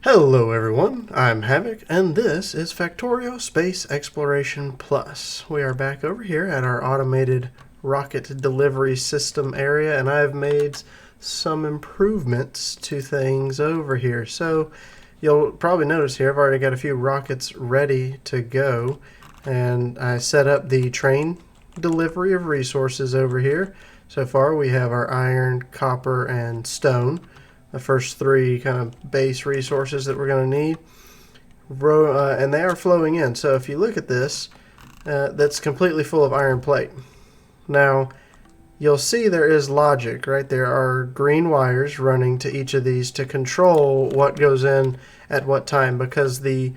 Hello everyone, I'm Havoc, and this is Factorio Space Exploration Plus. We are back over here at our automated rocket delivery system area, and I've made some improvements to things over here. So you'll probably notice here I've already got a few rockets ready to go, and I set up the train delivery of resources over here. So far we have our iron, copper, and stone. The first three kind of base resources that we're going to need, and they are flowing in. So if you look at this, that's completely full of iron plate. Now you'll see there is logic, right? There are green wires running to each of these to control what goes in at what time, because the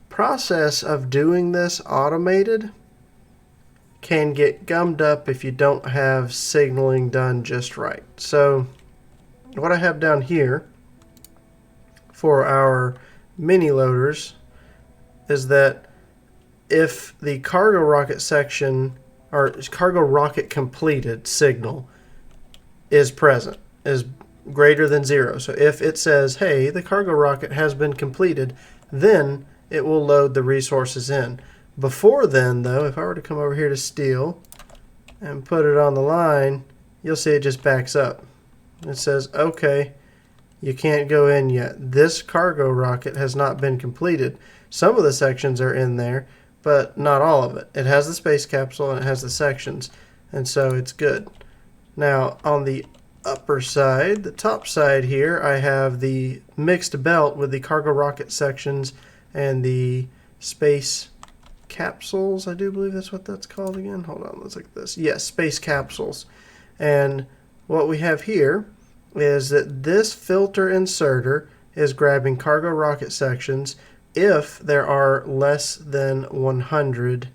process of doing this automated can get gummed up if you don't have signaling done just right. So what I have down here for our mini loaders is that if the cargo rocket section or cargo rocket completed signal is present, is greater than 0. So if it says, hey, the cargo rocket has been completed, then it will load the resources in. Before then, though, if I were to come over here to steel and put it on the line, you'll see it just backs up. It says, okay, you can't go in yet. This cargo rocket has not been completed. Some of the sections are in there, but not all of it. It has the space capsule and it has the sections, and so it's good. Now, on the upper side, the top side here, I have the mixed belt with the cargo rocket sections and the space capsules. I do believe that's what that's called again. Hold on, let's look at this. Yes, space capsules. And what we have here is that this filter inserter is grabbing cargo rocket sections if there are less than 100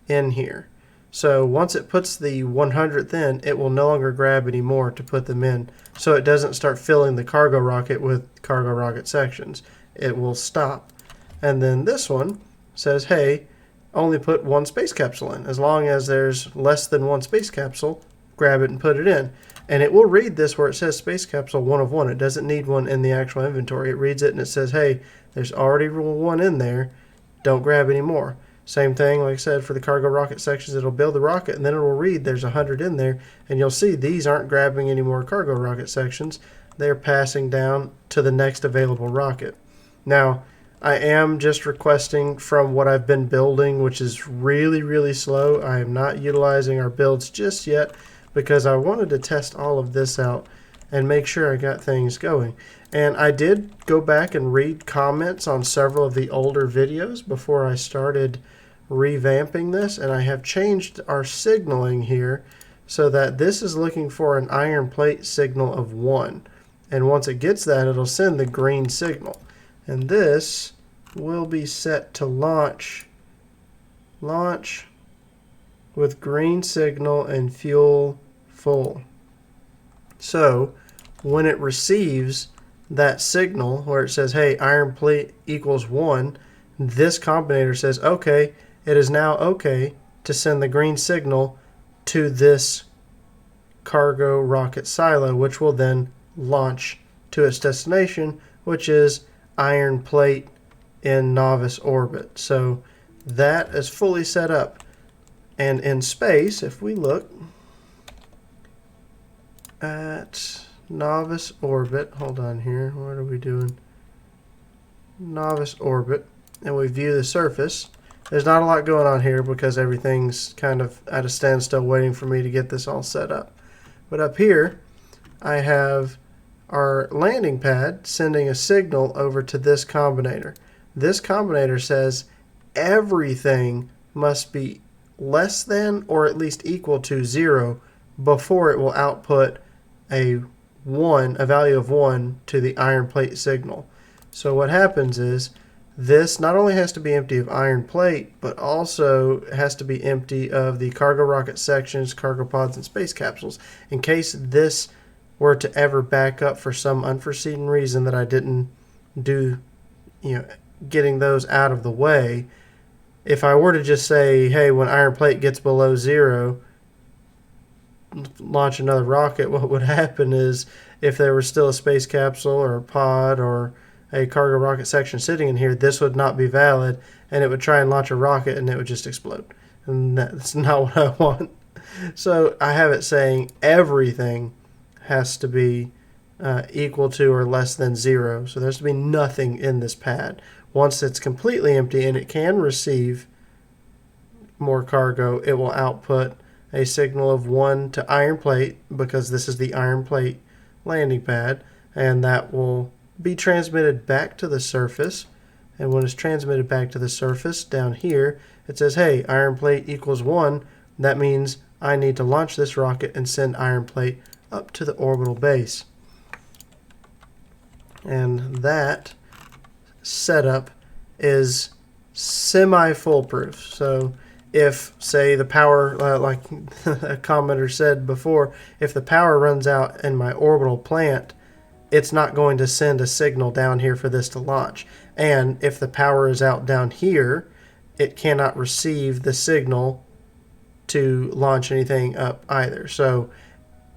in here. So once it puts the 100th in, it will no longer grab any more to put them in. So it doesn't start filling the cargo rocket with cargo rocket sections. It will stop. And then this one says, hey, only put one space capsule in. As long as there's less than one space capsule, grab it and put it in. And it will read this where it says space capsule 1 of 1. It doesn't need one in the actual inventory. It reads it and it says, hey, there's already one in there. Don't grab any more. Same thing, like I said, for the cargo rocket sections. It'll build the rocket and then it will read there's 100 in there. And you'll see these aren't grabbing any more cargo rocket sections. They're passing down to the next available rocket. Now, I am just requesting from what I've been building, which is really, really slow. I am not utilizing our builds just yet, because I wanted to test all of this out and make sure I got things going. And I did go back and read comments on several of the older videos before I started revamping this, and I have changed our signaling here so that this is looking for an iron plate signal of 1. And once it gets that, it'll send the green signal. And this will be set to launch with green signal and fuel full. So when it receives that signal where it says, hey, iron plate equals 1, this combinator says, okay, it is now okay to send the green signal to this cargo rocket silo, which will then launch to its destination, which is iron plate in novice orbit. So that is fully set up. And in space, if we look at novice orbit, hold on here, what are we doing? Novice orbit, and we view the surface. There's not a lot going on here because everything's kind of at a standstill waiting for me to get this all set up. But up here, I have our landing pad sending a signal over to this combinator. This combinator says everything must be less than or at least equal to 0 before it will output a value of 1 to the iron plate signal. So what happens is this not only has to be empty of iron plate, but also has to be empty of the cargo rocket sections, cargo pods, and space capsules, in case this were to ever back up for some unforeseen reason that I didn't do, getting those out of the way. If I were to just say, hey, when iron plate gets below 0, launch another rocket, what would happen is if there was still a space capsule or a pod or a cargo rocket section sitting in here, this would not be valid, and it would try and launch a rocket and it would just explode. And that's not what I want. So I have it saying everything has to be equal to or less than 0. So there's to be nothing in this pad. Once it's completely empty and it can receive more cargo, it will output a signal of 1 to iron plate, because this is the iron plate landing pad, and that will be transmitted back to the surface. And when it's transmitted back to the surface down here, it says, hey, iron plate equals 1. That means I need to launch this rocket and send iron plate up to the orbital base. And that setup is semi-foolproof. So if, say, the power, like a commenter said before, if the power runs out in my orbital plant, it's not going to send a signal down here for this to launch. And if the power is out down here, it cannot receive the signal to launch anything up either. So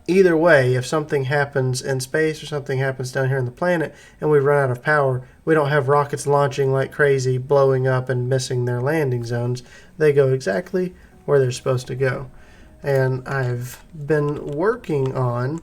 either way, if something happens in space or something happens down here on the planet and we run out of power, we don't have rockets launching like crazy, blowing up and missing their landing zones. They go exactly where they're supposed to go. And I've been working on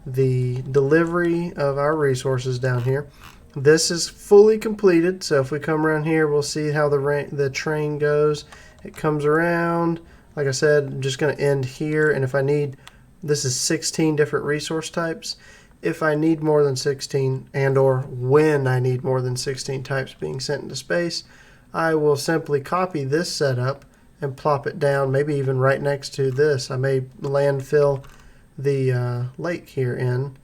the delivery of our resources down here. This is fully completed, so if we come around here, we'll see how the train goes. It comes around. Like I said, I'm just going to end here, and if I need, this is 16 different resource types. If I need more than 16, and or when I need more than 16 types being sent into space, I will simply copy this setup and plop it down, maybe even right next to this. I may landfill the lake here in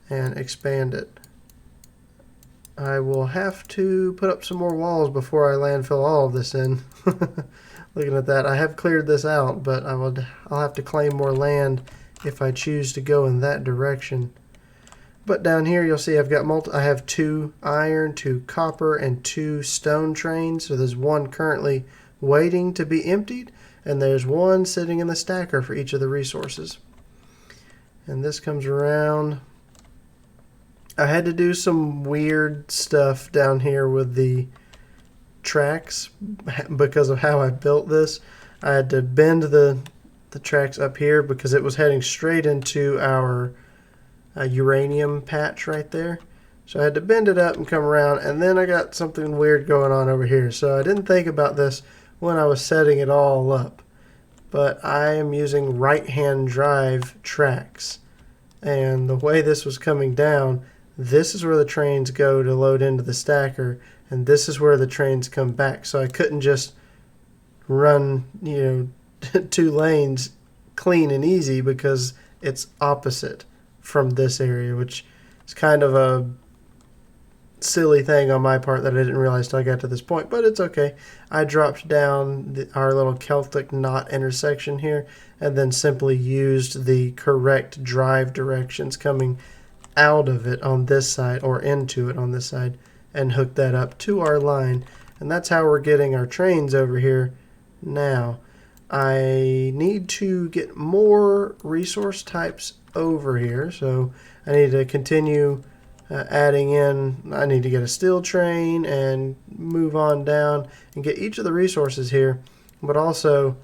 and expand it. I will have to put up some more walls before I landfill all of this in. Looking at that, I have cleared this out, but I'll have to claim more land if I choose to go in that direction. But down here you'll see I have 2 iron, 2 copper, and 2 stone trains. So there's one currently waiting to be emptied, and there's one sitting in the stacker for each of the resources. And this comes around. I had to do some weird stuff down here with the tracks because of how I built this. I had to bend the tracks up here because it was heading straight into our uranium patch right there. So I had to bend it up and come around, and then I got something weird going on over here. So I didn't think about this when I was setting it all up. But I am using right-hand drive tracks. And the way this was coming down, this is where the trains go to load into the stacker, and this is where the trains come back. So I couldn't just run, 2 lanes clean and easy because it's opposite from this area, which is kind of a silly thing on my part that I didn't realize till I got to this point, but it's okay. I dropped down our little Celtic knot intersection here and then simply used the correct drive directions coming out of it on this side or into it on this side and hooked that up to our line, and that's how we're getting our trains over here now. I need to get more resource types over here, so I need to continue adding in. I need to get a steel train and move on down and get each of the resources here, but also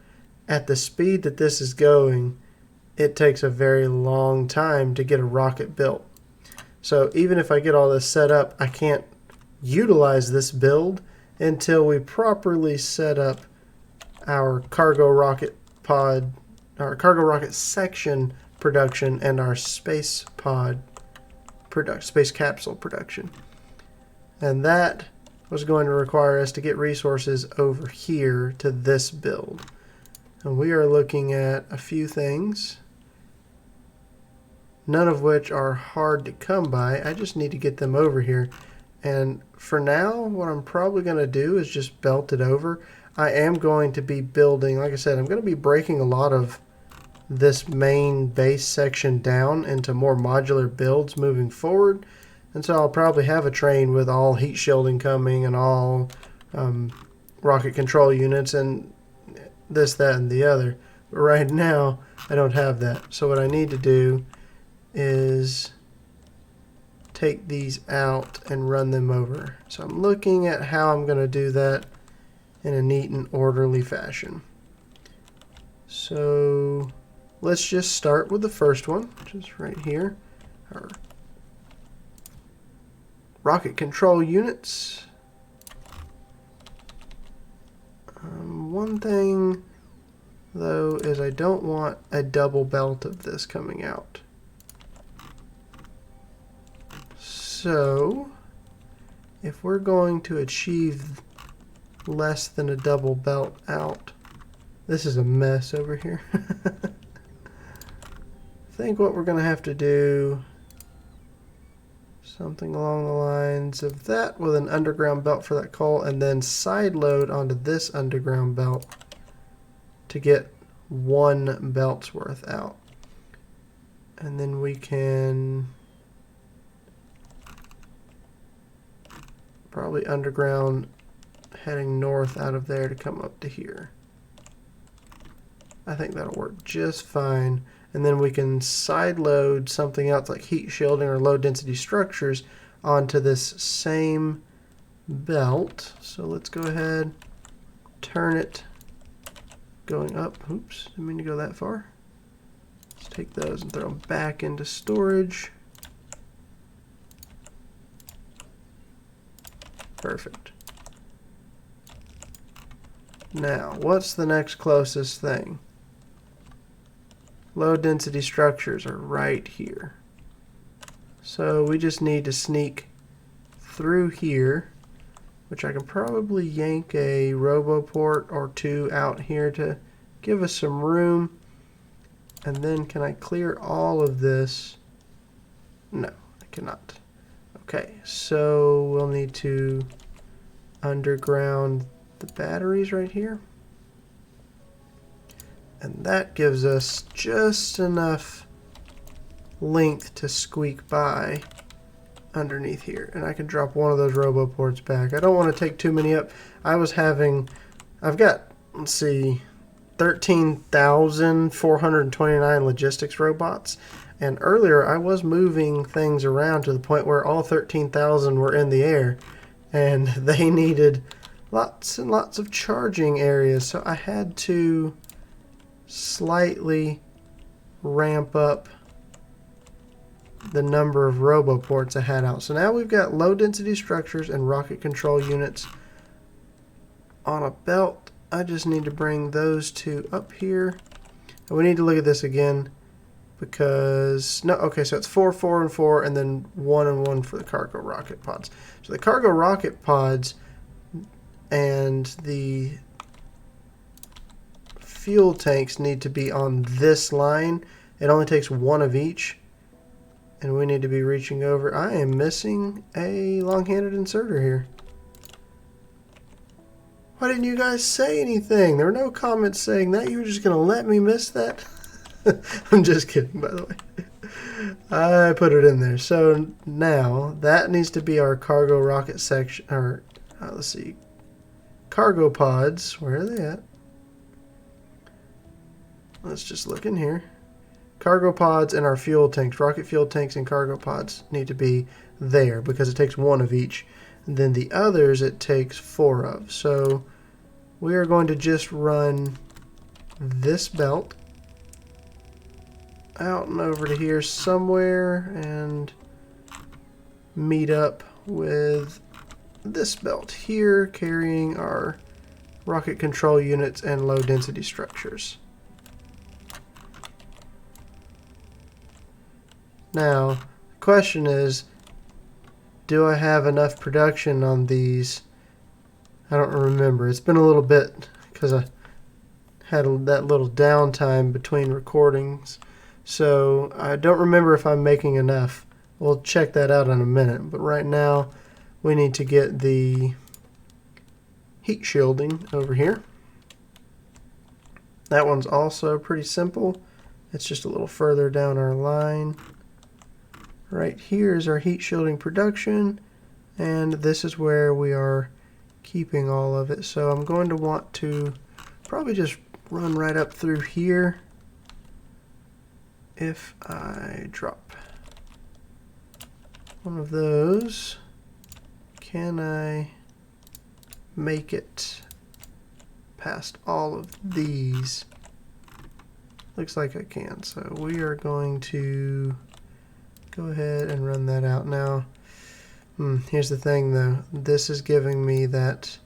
at the speed that this is going, it takes a very long time to get a rocket built. So even if I get all this set up, I can't utilize this build until we properly set up our cargo rocket pod, our cargo rocket section production, and our space pod space capsule production. And that was going to require us to get resources over here to this build. And we are looking at a few things, none of which are hard to come by. I just need to get them over here. And for now, what I'm probably going to do is just belt it over. I am going to be building, like I said, I'm going to be breaking a lot of this main base section down into more modular builds moving forward. And so I'll probably have a train with all heat shielding coming and all rocket control units and this, that, and the other. But right now, I don't have that. So what I need to do is take these out and run them over. So I'm looking at how I'm going to do that in a neat and orderly fashion. So let's just start with the first one, which is right here. Our rocket control units. One thing though is I don't want a double belt of this coming out. So if we're going to achieve less than a double belt out, this is a mess over here. I think what we're going to have to do, something along the lines of that with an underground belt for that coal, and then side load onto this underground belt to get one belt's worth out. And then we can probably underground heading north out of there to come up to here. I think that'll work just fine. And then we can side load something else like heat shielding or low density structures onto this same belt. So let's go ahead, turn it going up. Oops, didn't mean to go that far. Let's take those and throw them back into storage. Perfect. Now, what's the next closest thing? Low density structures are right here. So we just need to sneak through here, which I can probably yank a RoboPort or two out here to give us some room. And then can I clear all of this? No, I cannot. Okay, so we'll need to underground the batteries right here. And that gives us just enough length to squeak by underneath here. And I can drop one of those RoboPorts back. I don't want to take too many up. I've got, let's see, 13,429 logistics robots. And earlier I was moving things around to the point where all 13,000 were in the air. And they needed lots and lots of charging areas. So I had to slightly ramp up the number of RoboPorts I had out. So now we've got low density structures and rocket control units on a belt. I just need to bring those two up here. And we need to look at this again because, no, okay, so it's 4, 4, and 4, and then 1 and 1 for the cargo rocket pods. So the cargo rocket pods and the fuel tanks need to be on this line. It only takes one of each, and we need to be reaching over. I am missing a long-handed inserter here. Why didn't you guys say anything? There were no comments saying that. You were just going to let me miss that? I'm just kidding, by the way. I put it in there. So now that needs to be our cargo rocket section, or let's see, cargo pods. Where are they at? Let's just look in here. Cargo pods and our fuel tanks, rocket fuel tanks and cargo pods need to be there because it takes one of each. And then the others it takes 4 of. So we are going to just run this belt out and over to here somewhere and meet up with this belt here carrying our rocket control units and low density structures. Now, the question is, do I have enough production on these? I don't remember. It's been a little bit because I had that little downtime between recordings. So I don't remember if I'm making enough. We'll check that out in a minute. But right now, we need to get the heat shielding over here. That one's also pretty simple. It's just a little further down our line. Right here is our heat shielding production, and this is where we are keeping all of it. So I'm going to want to probably just run right up through here. If I drop one of those. Can I make it past all of these? Looks like I can. So we are going to go ahead and run that out now. Here's the thing though. This is giving me that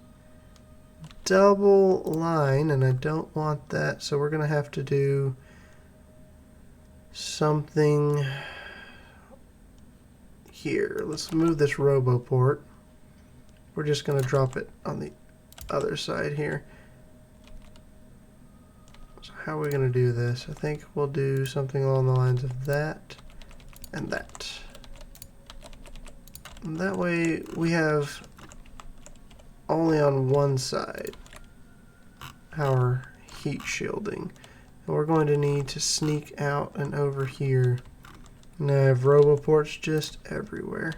double line and I don't want that. So we're going to have to do something here. Let's move this RoboPort. We're just going to drop it on the other side here. So how are we going to do this? I think we'll do something along the lines of that and that. And that way we have only on one side our heat shielding. And we're going to need to sneak out and over here. And I have RoboPorts just everywhere.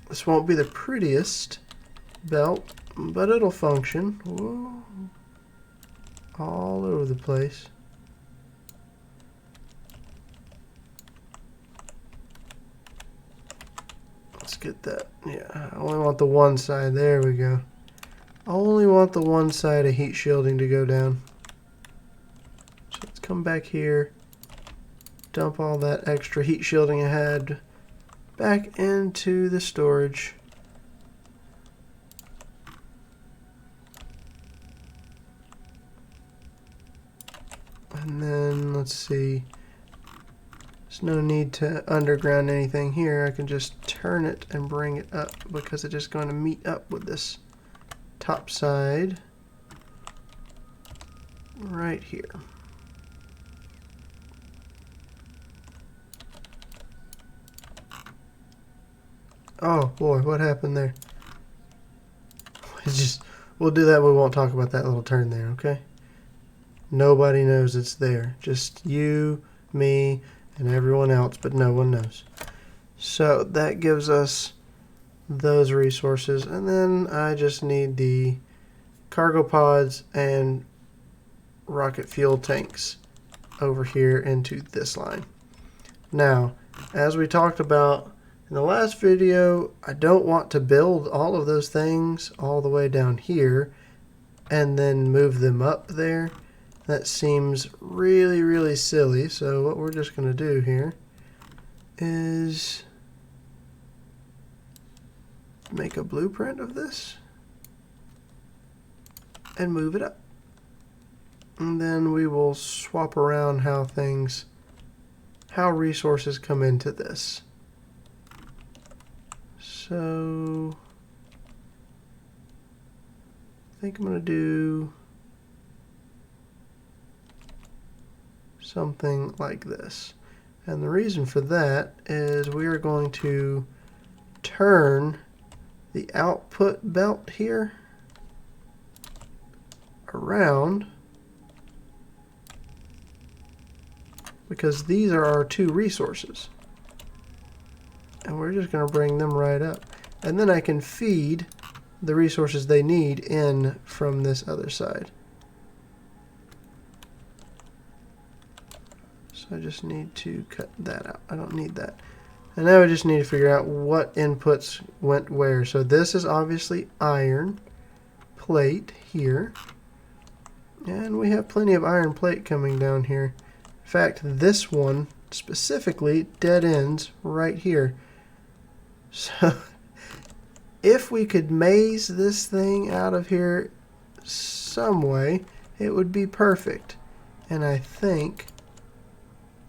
This won't be the prettiest belt, but it'll function. Whoa. All over the place. Let's get that. Yeah, I only want the one side. There we go. I only want the one side of heat shielding to go down. So let's come back here, dump all that extra heat shielding I had back into the storage. And then let's see. There's no need to underground anything here. I can just turn it and bring it up because it's just going to meet up with this top side right here. Oh boy, what happened there? It's just, we'll do that, we won't talk about that little turn there, okay? Nobody knows it's there. Just you, me, and everyone else, but no one knows. So that gives us those resources, and then I just need the cargo pods and rocket fuel tanks over here into this line. Now, as we talked about in the last video, I don't want to build all of those things all the way down here and then move them up there. That seems really, really silly. So what we're just going to do here is make a blueprint of this and move it up. And then we will swap around how resources come into this. So I think I'm going to do something like this. And the reason for that is we are going to turn the output belt here around because these are our two resources. And we're just going to bring them right up. And then I can feed the resources they need in from this other side. So I just need to cut that out. I don't need that. And now I just need to figure out what inputs went where. So this is obviously iron plate here. And we have plenty of iron plate coming down here. In fact, this one specifically dead ends right here. So if we could maze this thing out of here some way, it would be perfect. And I think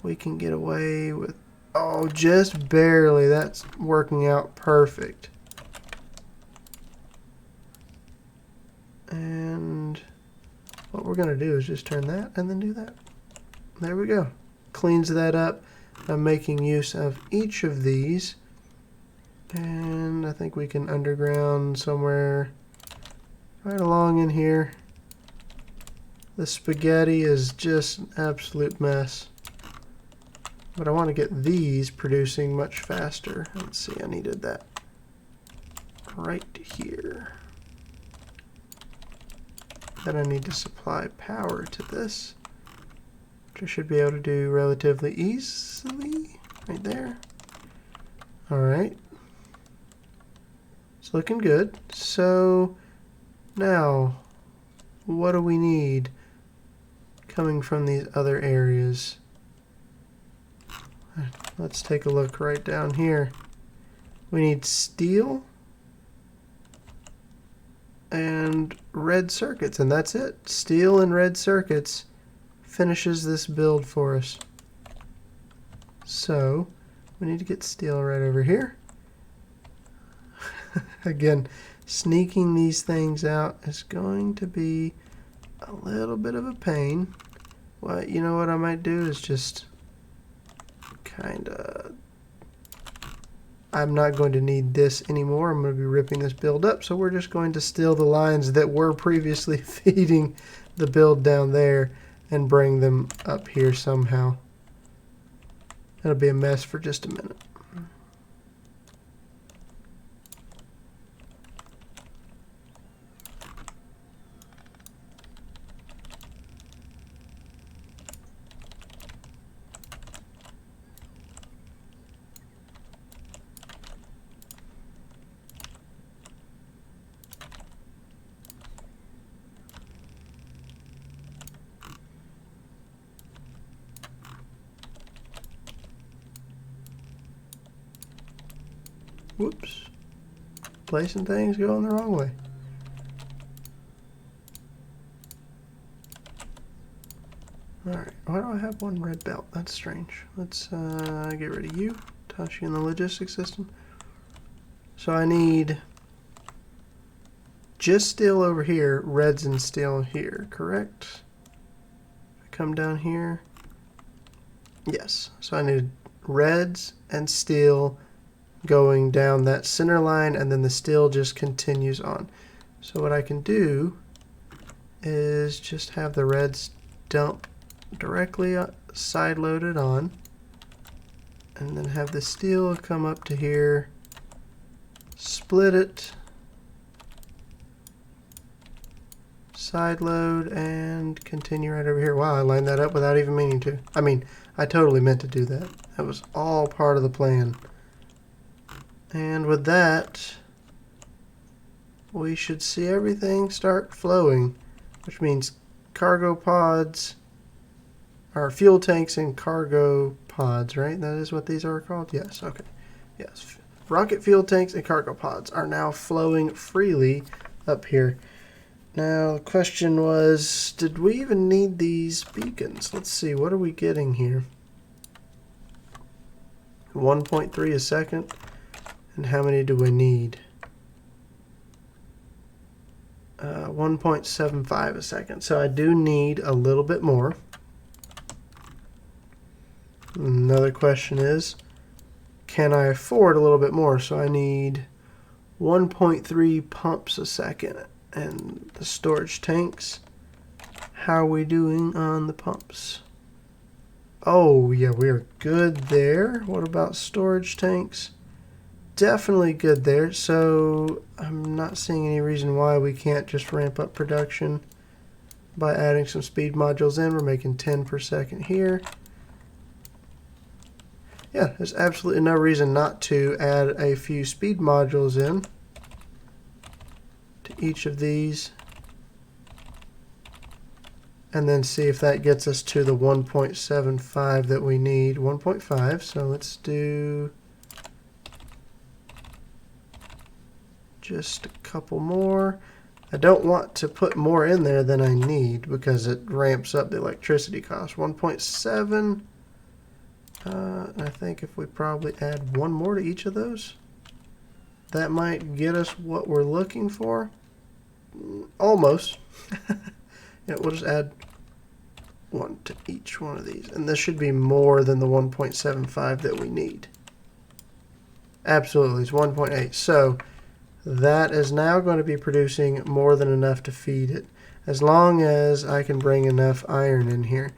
we can get away with, oh, just barely. That's working out perfect. And what we're going to do is just turn that and then do that. There we go. Cleans that up. I'm making use of each of these. And I think we can underground somewhere right along in here. The spaghetti is just an absolute mess. But I want to get these producing much faster. Let's see, I needed that right here. Then I need to supply power to this. which I should be able to do relatively easily. Right there. Alright. It's looking good. So now, what do we need coming from these other areas? Let's take a look right down here. We need steel and red circuits, and that's it. Steel and red circuits finishes this build for us. So we need to get steel right over here. Again, sneaking these things out is going to be a little bit of a pain. Well, you know what I might do is just kinda, I'm not going to need this anymore. I'm going to be ripping this build up, so we're just going to steal the lines that were previously feeding the build down there and bring them up here somehow. It'll be a mess for just a minute. Whoops. Placing things going the wrong way. Alright, why do I have one red belt? That's strange. Let's get rid of you. Toss you in the logistics system. So I need just steel over here, reds and steel here, correct? I come down here. Yes, so I need reds and steel going down that center line, and then the steel just continues on. So what I can do is just have the reds dump directly side loaded on, and then have the steel come up to here, split it, side load, and continue right over here. Wow, I lined that up without even meaning to. I mean, I totally meant to do that. That was all part of the plan. And with that, we should see everything start flowing, which means cargo pods, or fuel tanks and cargo pods, right? That is what these are called? Yes, okay. Yes. Rocket fuel tanks and cargo pods are now flowing freely up here. Now, the question was, did we even need these beacons? Let's see, what are we getting here? 1.3 a second. And how many do we need? 1.75 a second. So I do need a little bit more. Another question is, can I afford a little bit more? So I need 1.3 pumps a second. And the storage tanks, how are we doing on the pumps? Oh, yeah, we are good there. What about storage tanks? Definitely good there, so I'm not seeing any reason why we can't just ramp up production by adding some speed modules in. We're making 10 per second here. Yeah, there's absolutely no reason not to add a few speed modules in to each of these, and then see if that gets us to the 1.75 that we need. 1.5, so let's do just a couple more. I don't want to put more in there than I need because it ramps up the electricity cost. 1.7. I think if we probably add one more to each of those, that might get us what we're looking for. Almost. Yeah, we'll just add one to each one of these. And this should be more than the 1.75 that we need. Absolutely, it's 1.8. So that is now going to be producing more than enough to feed it, as long as I can bring enough iron in here.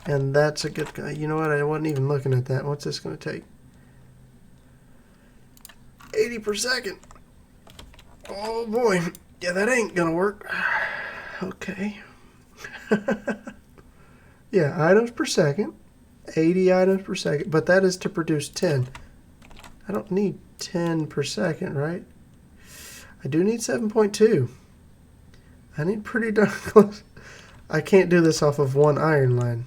And that's a good guy. You know what? I wasn't even looking at that. What's this going to take? 80 per second. Oh boy. Yeah, that ain't going to work. Okay. Yeah, items per second. 80 items per second, but that is to produce 10. I don't need 10 per second, right? I do need 7.2. I need pretty darn close. I can't do this off of one iron line.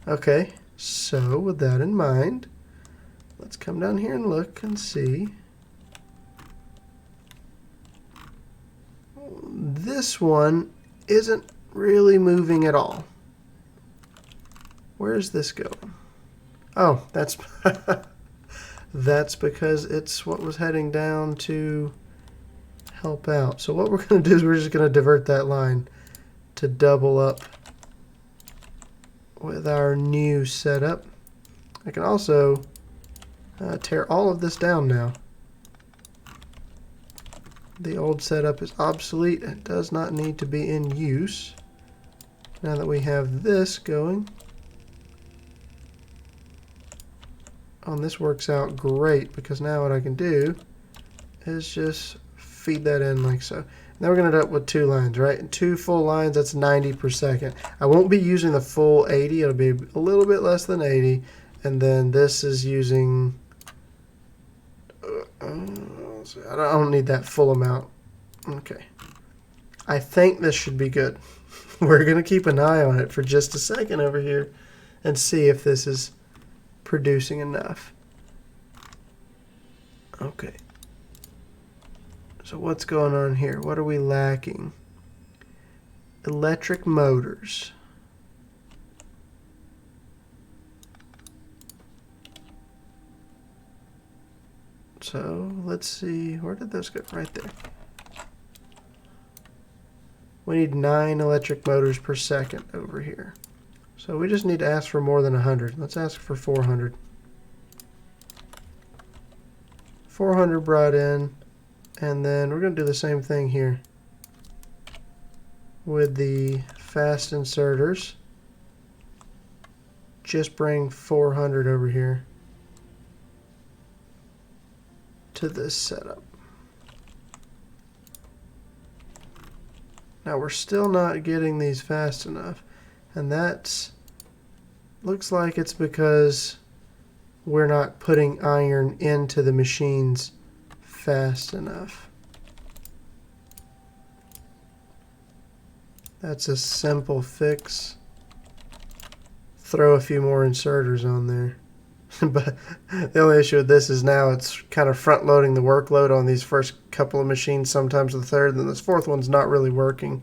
Okay, so with that in mind, let's come down here and look and see. This one isn't really moving at all. Where's this going? Oh, that's that's because it's what was heading down to help out. So what we're going to do is we're just going to divert that line to double up with our new setup. I can also tear all of this down now. The old setup is obsolete and does not need to be in use. Now that we have this going, this works out great because now what I can do is just feed that in like so. Now we're going to end up with 2 lines, right? And 2 full lines, that's 90 per second. I won't be using the full 80. It'll be a little bit less than 80. And then this is using... I don't need that full amount. Okay. I think this should be good. We're going to keep an eye on it for just a second over here and see if this is producing enough. Okay. So what's going on here? What are we lacking? Electric motors. So let's see, where did those go? Right there. We need 9 electric motors per second over here. So we just need to ask for more than 100. Let's ask for 400. 400 brought in. And then we're going to do the same thing here with the fast inserters. Just bring 400 over here to this setup. Now we're still not getting these fast enough, and that's looks like it's because we're not putting iron into the machines fast enough. That's a simple fix. Throw a few more inserters on there. But the only issue with this is now it's kind of front loading the workload on these first couple of machines, sometimes the third, and then this fourth one's not really working.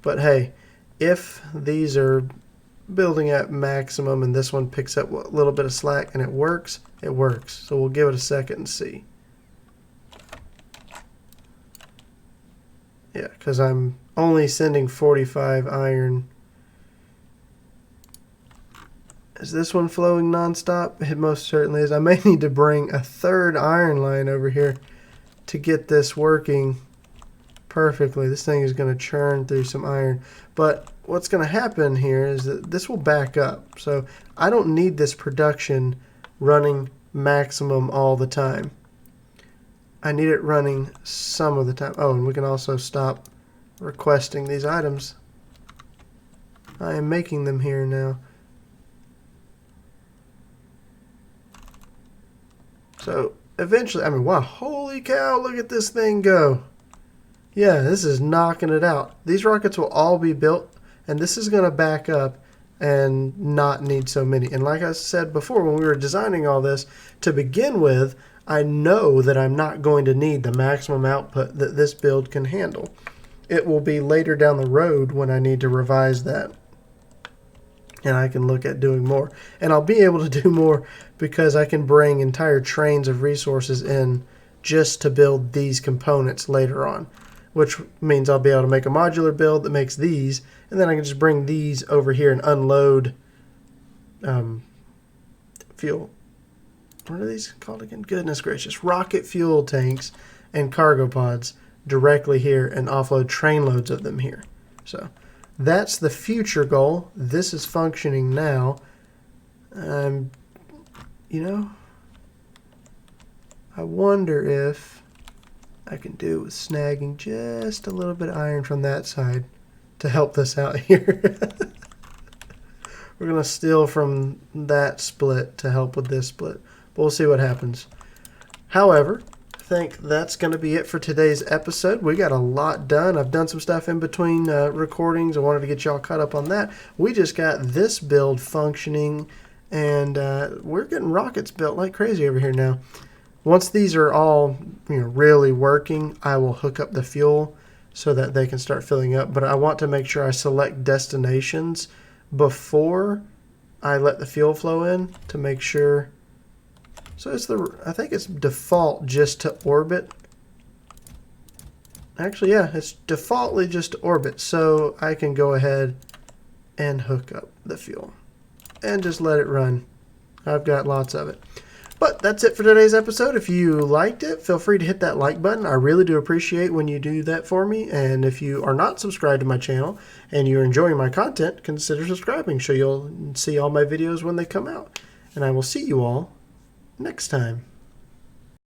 But hey, if these are building at maximum and this one picks up a little bit of slack and it works, it works. So we'll give it a second and see. Yeah, because I'm only sending 45 iron. Is this one flowing nonstop? It most certainly is. I may need to bring a third iron line over here to get this working perfectly. This thing is going to churn through some iron. But what's going to happen here is that this will back up. So I don't need this production running maximum all the time. I need it running some of the time. Oh, and we can also stop requesting these items. I am making them here now. So eventually, I mean, wow, holy cow, look at this thing go. Yeah, this is knocking it out. These rockets will all be built, and this is going to back up and not need so many. And like I said before, when we were designing all this, to begin with, I know that I'm not going to need the maximum output that this build can handle. It will be later down the road when I need to revise that. And I can look at doing more. And I'll be able to do more because I can bring entire trains of resources in just to build these components later on. Which means I'll be able to make a modular build that makes these. And then I can just bring these over here and unload fuel. What are these called again? Goodness gracious. Rocket fuel tanks and cargo pods directly here and offload train loads of them here. So that's the future goal. This is functioning now. You know, I wonder if I can do with snagging just a little bit of iron from that side to help this out here. We're going to steal from that split to help with this split. But we'll see what happens. However, I think that's going to be it for today's episode. We got a lot done. I've done some stuff in between recordings. I wanted to get y'all caught up on that. We just got this build functioning, and we're getting rockets built like crazy over here now. Once these are all really working, I will hook up the fuel so that they can start filling up. But I want to make sure I select destinations before I let the fuel flow in to make sure. So I think it's default just to orbit. Actually, yeah, it's defaultly just to orbit. So I can go ahead and hook up the fuel and just let it run. I've got lots of it. But that's it for today's episode. If you liked it, feel free to hit that like button. I really do appreciate when you do that for me. And if you are not subscribed to my channel and you're enjoying my content, consider subscribing so you'll see all my videos when they come out. And I will see you all next time.